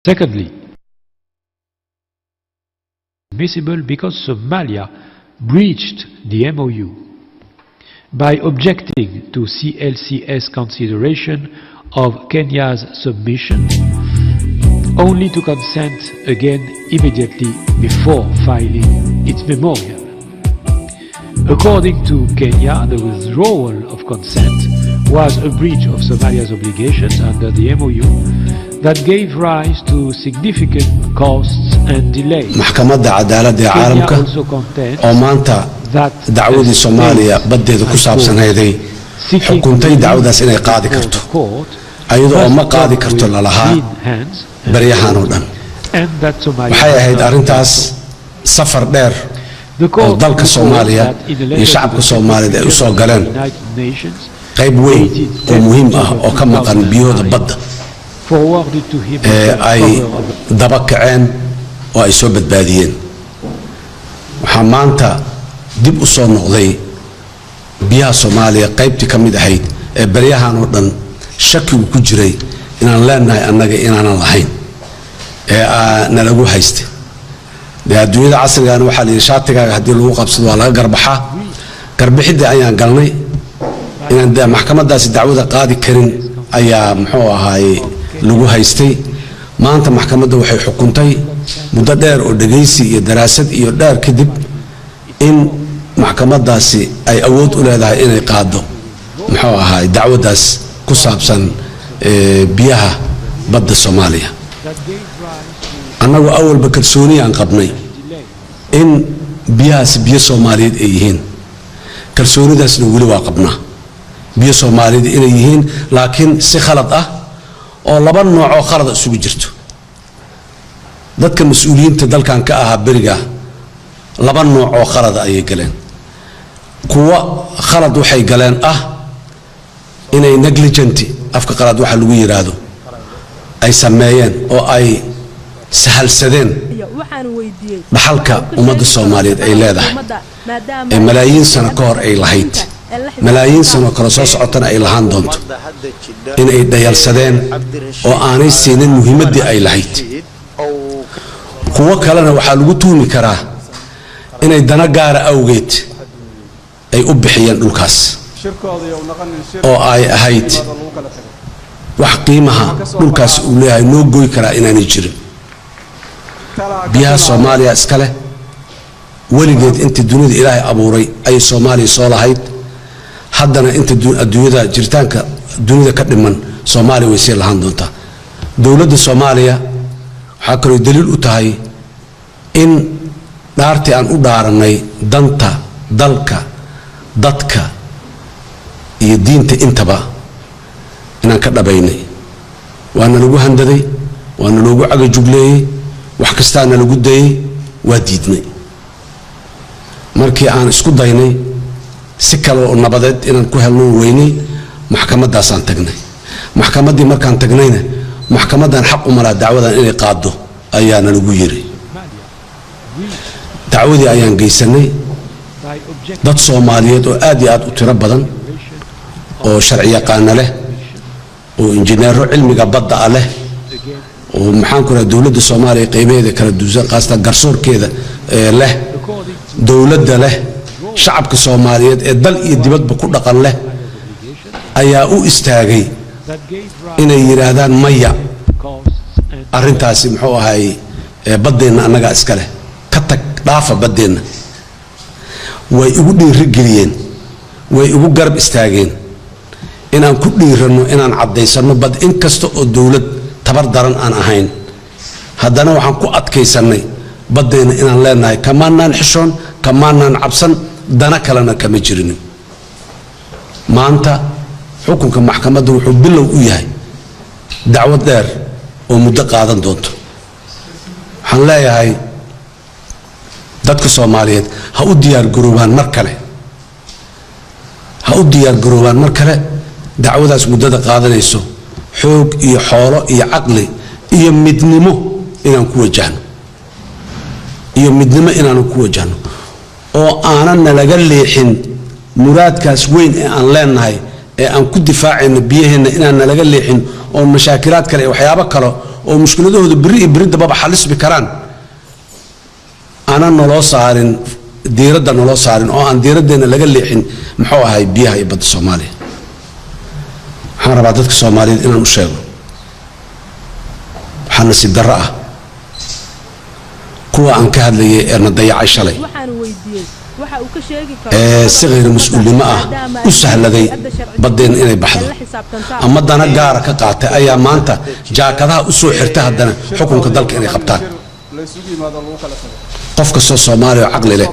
Secondly, admissible because Somalia breached the MOU by objecting to CLCS consideration of Kenya's submission, only to consent again immediately before filing its memorial. According to Kenya, the withdrawal of consent was a breach of Somalia's obligations under the MOU that gave rise to significant costs and delays. maxkamadda cadaaladda ee caalamka oo maanta dacwadii Soomaaliya badeeda ku saabsanayday xukuntay dacwadaas inay qaadi karto ayadoo ma qaadi karto lalahaa baryahan oo dhan waxay ahayd arintaas safar dheer oo dalka Soomaaliya iyo shacabka Soomaaliyeed ay u soo galeen qayb weyn oo muhiim ah oo ka maqan biyooda badda ay daba kaceen oo ay soo badbaadiyeen waxaa maanta dib u soo noqday biyaha Soomaaliya qaybtii ka mid ahayd ee baryahan oo dhan shakigu ku jiray inaan leenahay annaga inaanan lahayn na lagu haystay adduunyada casriga ah waxa la yiri shaatigaaga hadii lagu qabsado waa laga garbaxaa garbixidii ayaan galnay inaan maxkamadaasi dacwada qaadi karin ayaa muxuu ahaay lagu haystay maanta maxkamadda waxay xukuntay muddo dheer oo dhageysi iyo daraasad iyo dheer kadib in maxkamadaasi ay awood u leedahay inay qaado muxuu ahaay dacwadaas ku saabsan biyaha badda Soomaaliya annagu awalba kalsooni aan qabnay in biyahaas biyo Soomaaliyeed ay yihiin kalsoonidaasna weli waa qabnaa biyo Soomaaliyeed inay yihiin laakiin si khalad ah oo laba nooc oo khalad isugu jirto dadka mas'uuliyiinta dalkan ka ah bariga laba nooc oo khalad ay galeen kuwa khalad waxay galeen inay negligent afka qalad waxa lagu yiraahdo ay sameeyeen oo ay sahalsadeen dhaxalka ummadda Soomaaliyeed ay leedahay ee malaayiin sano ka hor ay lahayd malaayiin sano kala soo socotana ay lahaan doonto in ay dhayalsadeen oo aanay siinin muhiimadii ay lahayd kuwa kalena waxa lagu tuumi karaa inay dana gaara awgeed ay u bixiyeen dhulkaas oo ay ahayd wax qiimaha dhulkaas uu leeyahay noo gooy karaa inaanay jirin biyaha Soomaaliya iska leh weligeed inta dunida Ilaahay abuuray ay Soomaaliya soo lahayd haddana inta adduunyada jiritaanka dunida ka dhiman Soomaaliya way sii lahaan doontaa dawladda Soomaaliya waxa kale oo daliil u tahay in dhaartii aan u dhaaranay danta dalka dadka iyo diinta intaba inaan ka dhabaynay waana lagu handaday waana loogu cagajugleeyay wax kastaana lagu dayay waa diidnay markii aan isku daynay si kale oo nabadeed inaan ku helno weynay maxkamadaas aan tagnay maxkamadii markaan tagnayna maxkamadan xaq u mara dacwadan inay qaado ayaana lagu yiri dacwadii ayaan geysanay dad Soomaaliyeed oo aad iyo aad u tiro badan oo sharci yaqaan leh oo injineero cilmiga badda leh oo maxaan ku raadin dawladda Soomaaliya qaybaheeda kala duwan qaasta garsoorkeeda leh dawladda leh shacabka Soomaaliyeed ee dal iyo dibadba ku dhaqan leh ayaa u istaagay inay yiraahdaan maya arintaasi muxuu ahaay badeena anaga iska leh ka tag dhaafa badeena way ugu dhiirigeliyeen way ugu garab istaageen inaan ku dhiirano inaan cadeysano bad in kasta oo dawlad tabar daran aan ahayn haddana waxaan ku adkaysanay badeena inaan leenahay kamaanaan xishoon kamaanaan cabsan dana kalena kama jirin maanta xukunka maxkamadda wuxuu bilow u yahay dacwad dheer oo muddo qaadan doonto waxaan leeyahay dadka Soomaaliyeed ha u diyaar garoobaan mar kale dacwadaas muddada qaadanayso xoog iyo xoolo iyo caqli iyo midnimo inaan ku wajahno oo aanan laga leexin muraadkaas weyn ee aan leenahay ee aan ku difaacayno biyaheena inaan laga leexin oo mashaakilaad kale waxyaabo kale oo mushkiladooda biri dababa xalisbi karaan ana naloo saarin diiradda naloo saarin oo aan diiraddeena laga leexin muxuu ahay biyaha iyo badda Soomaaliya waxaan rabaa dadka Soomaaliyeed inaan u sheego waxaan nasiib darro ah kuwa aan ka hadlayay ee na dayacay shalay si غير مسؤولnimo ah u sahladay badeen inay baxdo ama dana gaara ka qaatay ayaa maanta jaakadaha u soo xirtay haddana xukunka dalka inay qabtaan qof kastoo Soomaali oo caqli leh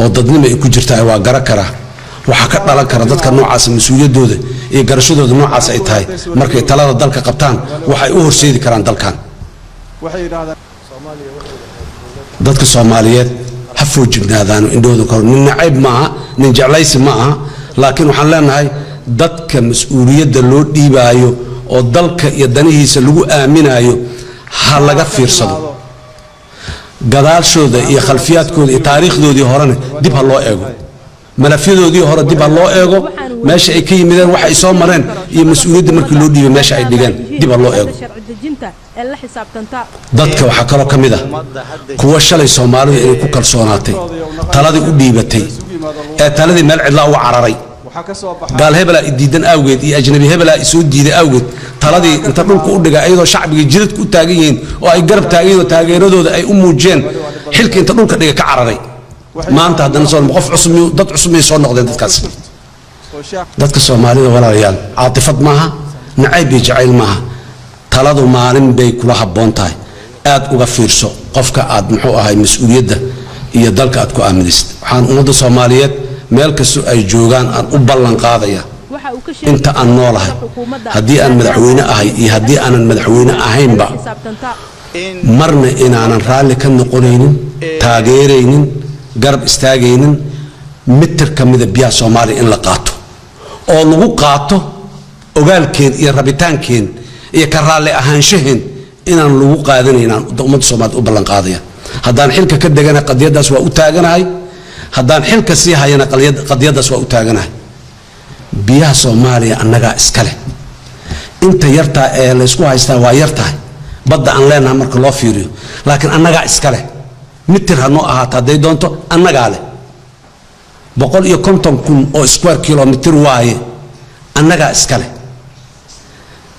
oo dadnimo ay ku jirtaa waa gara kara waxa ka dhalan kara dadka noocaas mas'uuliyadooda iyo garashadooda noocaas ay tahay markay talada dalka qabtaan waxay u horseedi karaan dalkan dadka Soomaaliyeed ha foojignaadaan indhooda kor nin nacayb maaha nin jeclaysi maaha laakiin waxaan leenahay dadka mas'uuliyadda loo dhiibaayo oo dalka iyo danihiisa lagu aaminayo ha laga fiirsado gadaashooda iyo khalfiyaadkooda iyo taariikhdoodii horena dib ha loo eego malafyadoodii hore dib ha loo eego meesha ay ka yimideen waxa ay soo mareen iyo mas'uuliyadda markii loo dhiibay meesha ay dhigeen dib ha loo eego dadka waxa kale ka mid ah kuwa shalay Soomaalidu ay ku kalsoonaatay taladii u dhiibatay ee taladii meel cidla u cararay gaal hebela diidan awgeed iyo ajnabi hebela soo diiday awgeed taladii inta dhulka u dhiga ayadoo shacbiga jirid ku taagan yihiin oo ay garab taagayeen taageeradooda ay u muujeen xilka inta dhulka dhiga ka cararay maanta haddana soo qof cusub dad cusub ay soo noqdeen dadkaas dadka Soomaalida walaalayaal caatifad maaha nacayb iyo jacayl maaha taladu maalin bay kula habboon tahay aad uga fiirso qofka aad muxuu ahay mas'uuliyadda iyo dalka aad ku aaminaysid waxaan ummadda Soomaaliyeed meel kasta ay joogaan aan u ballan qaadaya inta aan noolahay haddii aan madaxweyne ahay iyo haddii aanan madaxweyne ahaynba marna inaanan raalli ka noqonaynin taageeraynin garab istaagaynin mitir ka mida biyaha Soomaaliya in la qaato oo lagu qaato ogaalkeen iyo rabitaankeen iyo ka raalli ahaanshaheen inaan lagu qaadanaynaan ummadda Soomaaliyeed u ballan qaadaya haddaan xilka ka degana qadiyadaas waa u taaganahay haddaan xilka sii hayana qadiyadaas waa u taaganahay biyaha Soomaaliya annaga iska leh inta yarta ee la isku haystaa waa yartahay badda aan leenahay marka loo fiiriyo laakiin annaga iska leh mitir hanoo ahaato hadday doonto annagaa leh 150,000 oo square kilometer waaye annagaa iska leh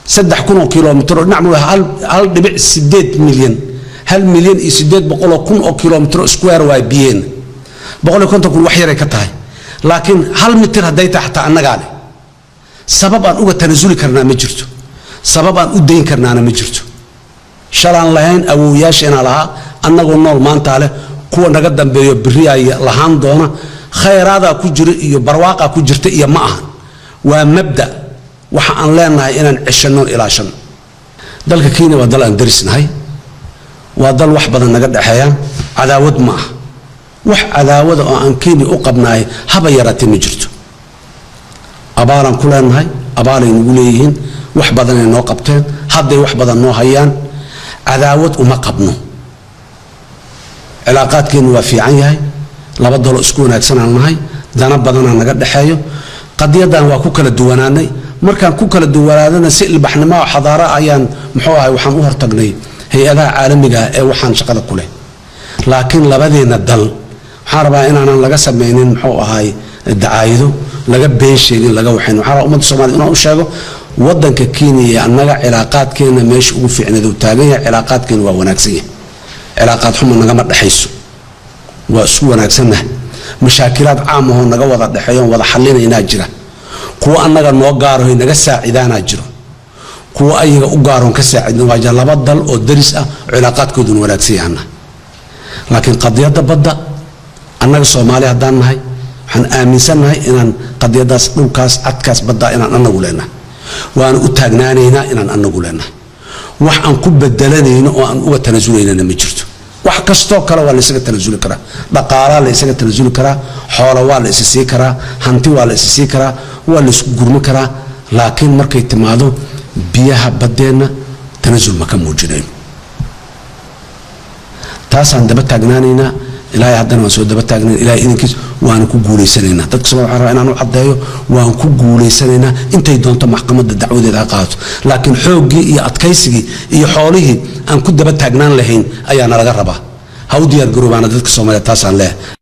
3,000 kilometer nacmu 1.8 milyan 1 milyan iyo 800,000 oo kilometer square waaye biyeen 150,000 wax yar ay ka tahay laakiin 1 mitir haday tahay xataa annagaa leh sabab aan uga tanasuli karnaa ma jirto sabab aan u deyn karnaana ma jirto shalaan lahayn awooyaasheena lahaa annagoo nool maanta leh kuwa naga dambeeyo biriyaaya lahaan doona khayraada ku jira iyo barwaaqa ku jirta iyo ma aha waa mabda waxa aan leenahay inaan cishano ilaashan dalka Kenya waa dal aan darisnahay waa dal wax badan naga dhaxeeyaan cadaawad ma aha wax cadaawada oo aan Kenya u qabnaay haba yaraatay ma jirto abaalan ku leenahay abaalay nagu leeyihiin wax badan ay noo qabteen hadday wax badan noo hayaan cadaawad uma qabno cilaaqaadkeenu waa fiican yahay laba dalo isku wanaagsan aan nahay dana badan aan naga dhaxeeyo qadiyadan waa ku kala duwanaanay markaan ku kala duwanaadana si ilbaxnimo xadaara ayaan muxuu ahay waxaan u hortagnay hay'adaha caalamiga ee waxaan shaqada ku leh laakiin labadeena dal waxaan rabaa inaanan laga sameeynin muxuu ahay dacaydo laga been sheegin laga waxaan waxa ummadda Soomaaliyeed inaan u sheego wadanka Kenya annaga cilaaqaadkeena meesha ugu fiicnaa uu taagan yahay cilaaqaadkeena waa wanaagsan yahay cilaaqaad xumo naga ma dhaxayso waa isku wanaagsanah mashaakilaad caam ah oo naga wada dhaxeeyo wada xalinayna jira kuwa annaga noo gaaro naga saacidaana jiro kuwa ayaga u gaaroon ka saacidna waa laba dal oo daris ah cilaaqaadkoodu wanaagsan yahay laakiin qadiyada badda annaga Soomaaliya hadaan nahay waxaan aaminsanahay inaan qadiyadaas dhulkaas adkaas badda inaan annagu leenahay waan u taagnaanaynaa inaan annagu leenahay wax aan ku bedelanayno oo aan uga tanasulayna ma jirto wax kasto kale waa la isaga tanasuli karaa dhaqaalaha la isaga tanasuli karaa xoolo waa la isii karaa hanti waa la isii karaa waa la isku gurmi karaa laakiin markay timaado biyaha badeena tanasul ma ka muujinayno taasaan daba taagnaanaynaa ilaahay haddana waan soo daba taagnayn ilaahay idinkiis waan ku guuleysanaynaa dadka Soomaaliya waxaan rabaa inaan u cadeeyo waan ku guuleysanaynaa intay doonto maxkamadda dacwadeeda ha qaato laakiin xoogii iyo adkaysigii iyo xoolihii aan ku daba taagnaan lahayn ayaa nalaga rabaa ha u diyaar garoobaana dadka Soomaaliya taas aan leeyahay